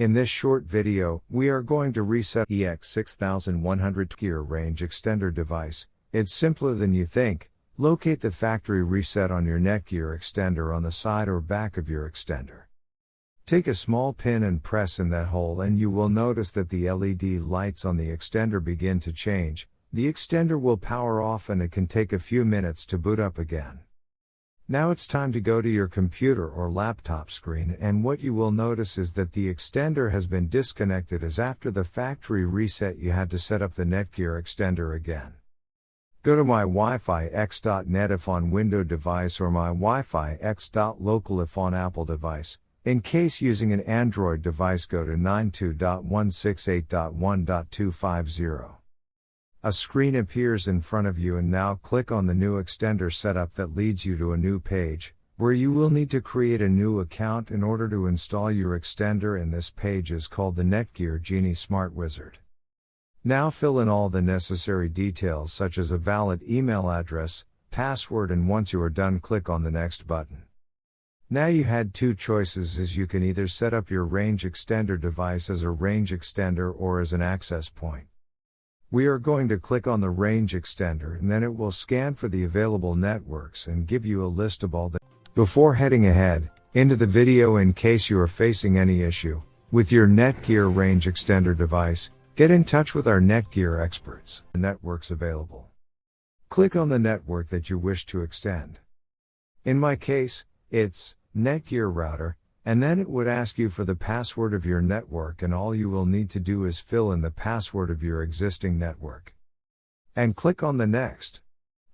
In this short video, we are going to reset EX6120 Netgear Range Extender device. It's simpler than you think. Locate the factory reset on your Netgear extender on the side or back of your extender. Take a small pin and press in that hole and you will notice that the LED lights on the extender begin to change. The extender will power off and it can take a few minutes to boot up again. Now it's time to go to your computer or laptop screen, and what you will notice is that the extender has been disconnected, as after the factory reset you had to set up the Netgear extender again. Go to my Wi-Fi X.net if on Windows device or my Wi-Fi X.local if on Apple device. In case using an Android device, go to 92.168.1.250. A screen appears in front of you, and now click on the new extender setup that leads you to a new page, where you will need to create a new account in order to install your extender, and this page is called the Netgear Genie Smart Wizard. Now fill in all the necessary details such as a valid email address, password, and once you are done, click on the next button. Now you had two choices, as you can either set up your range extender device as a range extender or as an access point. We are going to click on the range extender, and then it will scan for the available networks and give you a list of all the. Before heading ahead into the video, in case you are facing any issue with your Netgear range extender device, get in touch with our Netgear experts. The networks available. Click on the network that you wish to extend. In my case, it's Netgear router. And then it would ask you for the password of your network, and all you will need to do is fill in the password of your existing network. And click on the next.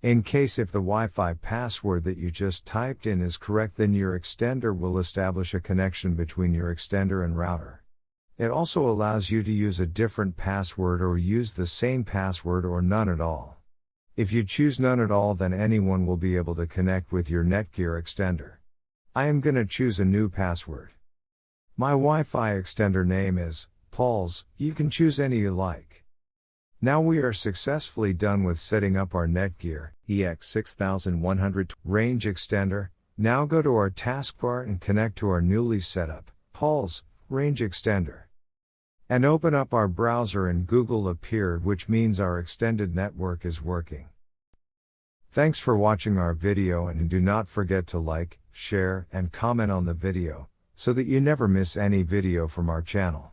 In case if the Wi-Fi password that you just typed in is correct, then your extender will establish a connection between your extender and router. It also allows you to use a different password or use the same password or none at all. If you choose none at all, then anyone will be able to connect with your Netgear extender. I am gonna choose a new password. My Wi-Fi extender name is Paul's. You can choose any you like. Now we are successfully done with setting up our Netgear EX6120 range extender. Now go to our taskbar and connect to our newly set up Paul's range extender. And open up our browser, and Google appeared, which means our extended network is working. Thanks for watching our video, and do not forget to like, share, and comment on the video, so that you never miss any video from our channel.